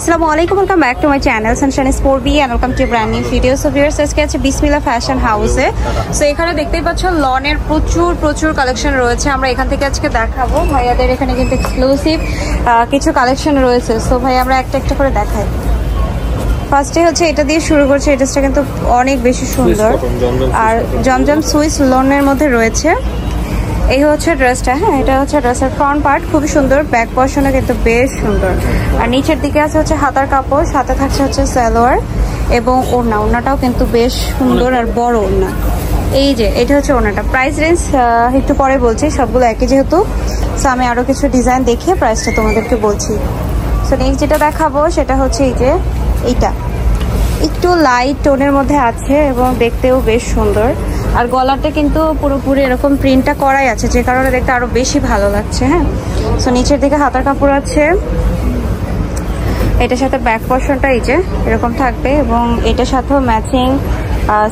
আসসালামু আলাইকুম, welcome back to my channel sunshine sport B and welcome to brand new video. So viewers, আজকে আছে বিসমিল্লাহ fashion হাউসে। সো এখানে দেখতেই পাচ্ছ লনের প্রচুর কালেকশন রয়েছে। আমরা এখান থেকে আজকে দেখাবো। ভাইয়াদের এখানে কিন্তু এক্সক্লুসিভ কিছু কালেকশন রয়েছে। সো ভাই আমরা একটা একটা করে দেখাই। ফার্স্টে হচ্ছে এটা দিয়ে শুরু করছে। এই ড্রেসটা কিন্তু অনেক বেশি সুন্দর আর জমজম সুইস লনের মধ্যে রয়েছে। এই হচ্ছে ড্রেসটা। হ্যাঁ, এটা হচ্ছে ড্রেসের ফ্রন্ট পার্ট, খুবই সুন্দর। ব্যাক পর্শনও কিন্তু বেশ সুন্দর। আর নিচের দিকে আছে হচ্ছে হাতার কাপড়, সাথে থাকছে হচ্ছে সালোয়ার এবং ওড়নাটাও কিন্তু বেশ সুন্দর আর বড় ওড়না। এই যে এটা হচ্ছে ওড়নাটা। প্রাইস রেঞ্জ একটু পরে বলছি, সবগুলো একই যেহেতু। সো আমি আরও কিছু ডিজাইন দেখে প্রাইসটা তোমাদেরকে বলছি। সো নেক্সট যেটা দেখাবো সেটা হচ্ছে এই যে এইটা একটু লাইট টোনের মধ্যে আছে এবং দেখতেও বেশ সুন্দর। আর গলাতে কিন্তু পুরোপুরি এরকম প্রিন্টটা করাই আছে, যে কারণে দেখতে আরো বেশি ভালো লাগছে। হ্যাঁ, সো নিচের দিকে হাতার কাপড় আছে। এটার সাথে ব্যাক পোর্শনটা এই যে এরকম থাকবে এবং এটার সাথেও ম্যাচিং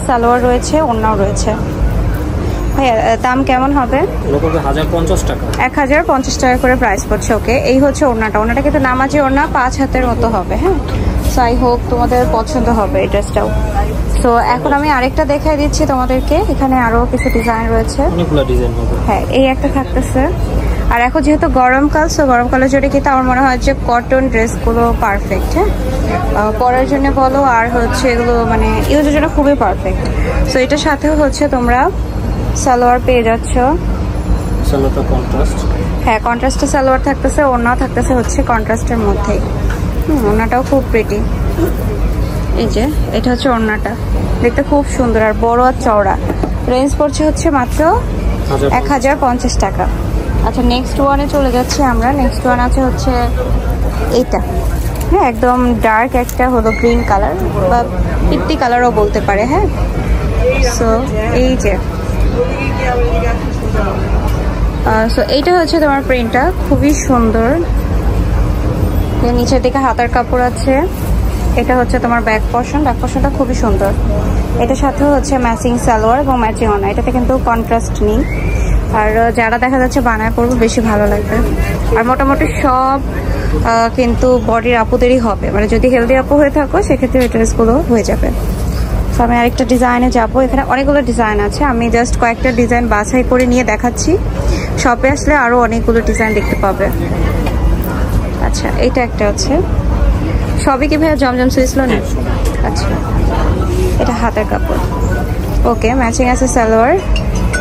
সালোয়ার রয়েছে, ওড়নাও রয়েছে। ভাইয়া দাম কেমন হবে? 1050 টাকা। 1050 টাকা করে প্রাইস পড়ছে। ওকে, এই হচ্ছে ওড়নাটা কিন্তু নামাজি ওড়না, 5 হাতের মতো হবে। হ্যাঁ, সো আই হোপ তোমাদের পছন্দ হবে এই ড্রেসটাও। সো এখন আমি আরেকটা দেখাই দিচ্ছি তোমাদেরকে। এখানে আরো কিছু ডিজাইন রয়েছে, অনেকগুলো ডিজাইন হবে। হ্যাঁ, এই একটা থাকতেছে। আর এখন যেহেতু গরমকাল, সো গরমকালের জন্য কিন্তু আমার মনে হয় যে কটন ড্রেসগুলো পারফেক্ট। হ্যাঁ, পরার জন্য বলো আর হচ্ছে এগুলো মানে ইউজের জন্য খুবই পারফেক্ট। সো এটার সাথেও হচ্ছে তোমরা সালোয়ার পেয়ে যাচ্ছ। সালোয়ারটা কন্ট্রাস্ট, হ্যাঁ, কন্ট্রাস্টে সালোয়ার থাকতেছে, ওড়নাও থাকতেছে হচ্ছে কন্ট্রাস্টের মধ্যেই। ওড়নাটাও খুব প্রিটি। এই যে এটা হচ্ছে ওড়নাটা, দেখতে খুব সুন্দর আর বড় আর চওড়া। রেঞ্জ পড়ছে হচ্ছে মাত্র 1050 টাকা। আচ্ছা, নেক্সট ওয়ানে চলে যাচ্ছি আমরা। নেক্সট ওয়ান আছে হচ্ছে এইটা। হ্যাঁ, একদম ডার্ক একটা হলো গ্রিন কালার বা পিত্তি কালারও বলতে পারে। হ্যাঁ, সো এই যে সো এইটা হচ্ছে তোমার প্রিন্টটা, খুবই সুন্দর। নিচের দিকে হাতার কাপড় আছে। এটা হচ্ছে তোমার ব্যাক পোর্শনটা খুবই সুন্দর। এটার সাথেও হচ্ছে ম্যাচিং সালোয়ার এবং ম্যাচিং ওড়না। এটাতে কিন্তু কন্ট্রাস্ট নেই। আর যারা দেখা যাচ্ছে বানায় পরবে বেশি ভালো লাগবে। আর মোটামুটি সব কিন্তু বডির আপুদেরই হবে, মানে যদি হেলদি আপু হয়ে থাকো সেক্ষেত্রে এই ড্রেসগুলো হয়ে যাবে। তো আমি আরেকটা ডিজাইনে যাবো। এখানে অনেকগুলো ডিজাইন আছে, আমি জাস্ট কয়েকটা ডিজাইন বাছাই করে নিয়ে দেখাচ্ছি। শপে আসলে আরও অনেকগুলো ডিজাইন দেখতে পাবে। আচ্ছা, এইটা একটা আছে। সবই কি ভাইয়া জমজম সুইস লন? আচ্ছা, এটা হাতের কাপড়। ওকে, ম্যাচিং আছে সালোয়ার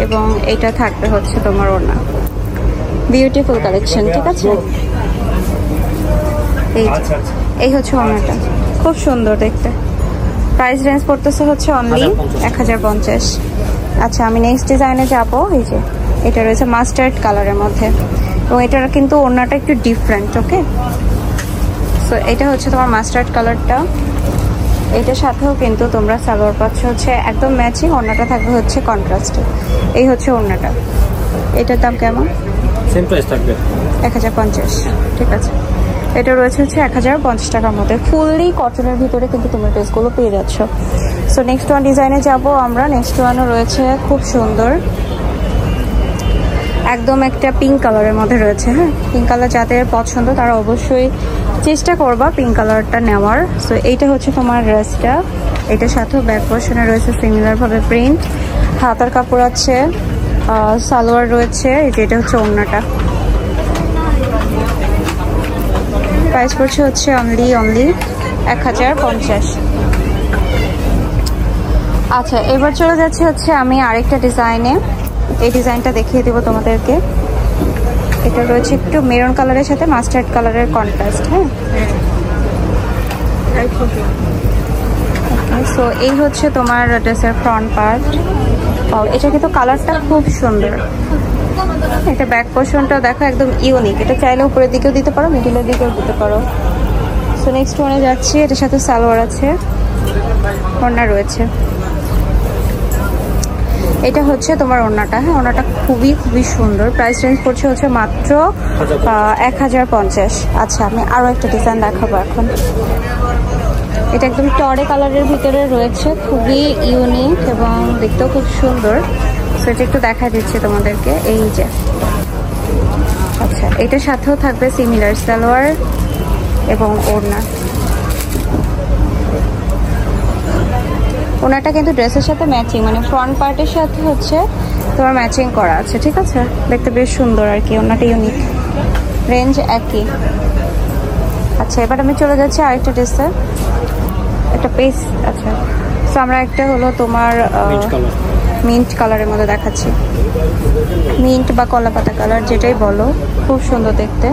এবং এটা থাকবে হচ্ছে তোমার ওড়না। বিউটিফুল কালেকশন, ঠিক আছে। এই হচ্ছে ওড়নাটা, খুব সুন্দর দেখতে। প্রাইস রেঞ্জ পড়তেছে হচ্ছে অনলি 1050। আচ্ছা, আমি নেক্সট ডিজাইনে যাবো। এই যে এটা রয়েছে মাস্টার্ড কালারের মধ্যে এবং এটার কিন্তু ওড়নাটা একটু ডিফারেন্ট। ওকে, সো এটা হচ্ছে তোমার মাস্টার্ড কালারটা। এটার সাথেও কিন্তু তোমরা সালোয়ার পাচ্ছ হচ্ছে একদম ম্যাচিং, ওড়নাটা থাকবে হচ্ছে কন্ট্রাস্টে। এই হচ্ছে ওড়নাটা। এটার দাম কেমন? সেম প্রাইস থাকবে 1050। ঠিক আছে, এটা রয়েছে হচ্ছে 1050 টাকার মধ্যে। ফুললি কটনের ভিতরে কিন্তু তুমি ড্রেসগুলো পেয়ে যাচ্ছ। সো নেক্সট ওয়ান ডিজাইনে যাব আমরা। নেক্সট ওয়ানও রয়েছে খুব সুন্দর, একদম একটা পিঙ্ক কালারের মধ্যে রয়েছে। হ্যাঁ, পিঙ্ক কালার যাদের পছন্দ তারা অবশ্যই চেষ্টা করবা পিঙ্ক কালারটা নেওয়ার। সো এইটা হচ্ছে তোমার ড্রেসটা। এটার সাথেও ব্যাক পোর্শনে রয়েছে সিমিলারভাবে প্রিন্ট। হাতার কাপড় আছে, সালোয়ার রয়েছে। এটা হচ্ছে ওড়নাটা। প্রাইস পড়ছে হচ্ছে অনলি 1050। আচ্ছা, এবার চলে যাচ্ছে হচ্ছে আমি আরেকটা ডিজাইনে। এই ডিজাইনটা দেখিয়ে দেবো তোমাদেরকে। এটা রয়েছে একটু মেরুন কালারের সাথে মাস্টার্ড কালারের কন্ট্রাস্ট। হ্যাঁ, সো এই হচ্ছে তোমার ড্রেসের ফ্রন্ট পার্ট। এটা কিন্তু কালারটা খুব সুন্দর। এটা ব্যাক পোর্শনটা দেখো একদম ইউনিক। এটা চাইলে উপরের দিকেও দিতে পারো, মিডিলের দিকেও দিতে পারো। সো নেক্সট ওয়ানে যাচ্ছি। এটার সাথে সালোয়ার আছে, ওড়না রয়েছে। এটা হচ্ছে তোমার ওড়নাটা। হ্যাঁ, ওড়নাটা খুবই সুন্দর। প্রাইস রেঞ্জ পড়ছে হচ্ছে মাত্র 1050। আচ্ছা, আমি আরও একটা ডিজাইন দেখাবো এখন। এটা একদম টরে কালারের ভিতরে রয়েছে, খুবই ইউনিক এবং দেখতেও খুব সুন্দর। সেটা একটু দেখা দিচ্ছি তোমাদেরকে। এই যে আচ্ছা, এটার সাথেও থাকবে সিমিলার সালোয়ার এবং ওড়না। ওনাটা কিন্তু ড্রেসের সাথে ম্যাচিং, মানে ফ্রন্ট পার্টের সাথে হচ্ছে তোমার ম্যাচিং করা আছে, ঠিক আছে? দেখতে বেশ সুন্দর আর কি, ওনাটা ইউনিক, রেঞ্জ একই। আচ্ছা, এবার আমি চলে যাচ্ছি আরেকটা ড্রেসে, একটা পেস। আচ্ছা, তো আমরা একটা হলো তোমার মিন্ট কালারের মধ্যে দেখাচ্ছি, মিন্ট বা কলা পাতা কালার যেটাই বলো, খুব সুন্দর দেখতে।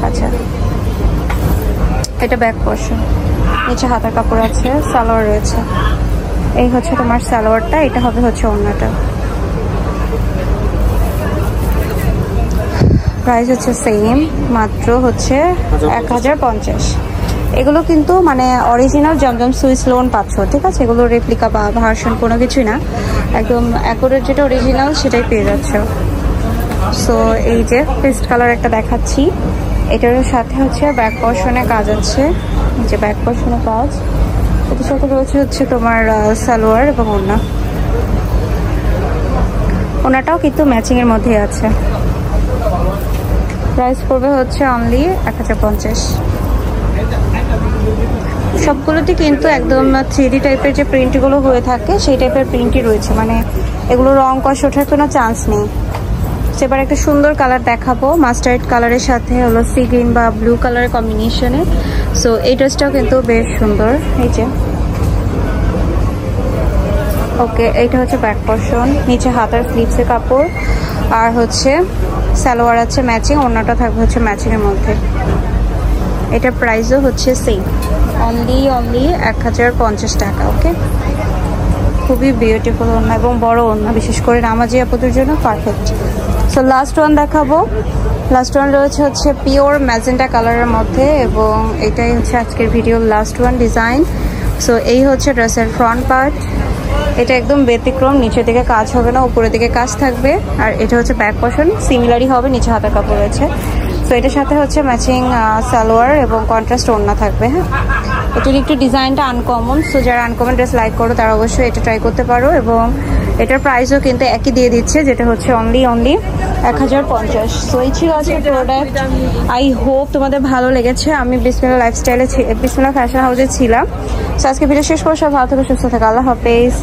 আচ্ছা, এটা ব্যাক পোরশন, নিচে হাতার কাপড় আছে, সালোয়ার রয়েছে। এই হচ্ছে তোমার সালোয়ারটা, এটা হবে হচ্ছে ওড়নাটা। প্রাইস হচ্ছে সেম, মাত্র হচ্ছে 1050। এগুলো কিন্তু মানে অরিজিনাল জমজম সুইস লোন পাচ্ছ, ঠিক আছে? এগুলো রেপ্লিকা বা ভার্সন কোনো কিছুই না, একদম অ্যাকুরেট যেটা অরিজিনাল সেটাই পেয়ে যাচ্ছ। সো এই যে পেস্ট কালার একটা দেখাচ্ছি, এটার সাথে হচ্ছে ব্যাক পোরশনে কাজ আছে, যে ব্যাক পোরশনে কাজ, এটার সাথে রয়েছে হচ্ছে তোমার সালোয়ার এবং ওড়না। ওড়নাটাও কিন্তু ম্যাচিং এর মধ্যে আছে। প্রাইস পড়বে হচ্ছে অনলি 1050। সবগুলোতে কিন্তু একদম 3D টাইপের যে প্রিন্টগুলো হয়ে থাকে সেই টাইপের প্রিন্টই রয়েছে, মানে এগুলো রং কষ ওঠার কোনো চান্স নেই। এবার একটা সুন্দর কালার দেখাবো, মাস্টার্ড কালারের সাথে হলো সি গ্রিন বা ব্লু কালারের কম্বিনেশনে। সো এই ড্রেসটাও কিন্তু বেশ সুন্দর, এই যে। ওকে, এইটা হচ্ছে ব্যাক পোরশন, নিচে হাতার স্লিভসের কাপড়, আর হচ্ছে সালোয়ার আছে ম্যাচিং, ওড়নাটা থাকবে হচ্ছে ম্যাচিং এর মধ্যে। এটা প্রাইসও হচ্ছে সেম, অনলি 1050 টাকা। ওকে, খুবই বিউটিফুল ওড়না এবং বড় ওড়না, বিশেষ করে নামাজি আপুদের জন্য পারফেক্ট। সো লাস্ট ওয়ান দেখাবো, লাস্ট ওয়ান রয়েছে হচ্ছে পিওর ম্যাজেন্টা কালারের মধ্যে, এবং এটাই হচ্ছে আজকের ভিডিওর লাস্ট ওয়ান ডিজাইন। সো এই হচ্ছে ড্রেসের ফ্রন্ট পার্ট, এটা একদম ব্যতিক্রম, নিচের দিকে কাজ হবে না, উপরের দিকে কাজ থাকবে। আর এটা হচ্ছে ব্যাক পোরশন, সিমিলারই হবে, নিচে হাতার কাপড় রয়েছে। সো এটার সাথে হচ্ছে ম্যাচিং সালোয়ার এবং কন্ট্রাস্ট ওড়না থাকবে। হ্যাঁ, এটার একটু ডিজাইনটা আনকমন, সো যারা আনকমন ড্রেস লাইক করো তারা অবশ্যই এটা ট্রাই করতে পারো। এবং এটার প্রাইসও কিন্তু একই দিয়ে দিচ্ছে, যেটা হচ্ছে অনলি 1050। সো এই ছিল আজকে প্রোডাক্ট। আই হোপ তোমাদের ভালো লেগেছে। আমি বিসমিল্লাহ লাইফস্টাইলে, বিসমিল্লাহ ফ্যাশন হাউসে ছিলাম। সো আজকে ভিডিও শেষ করে সব ভালো থেকে সুস্থ থাকা, আল্লাহ হাফেজ।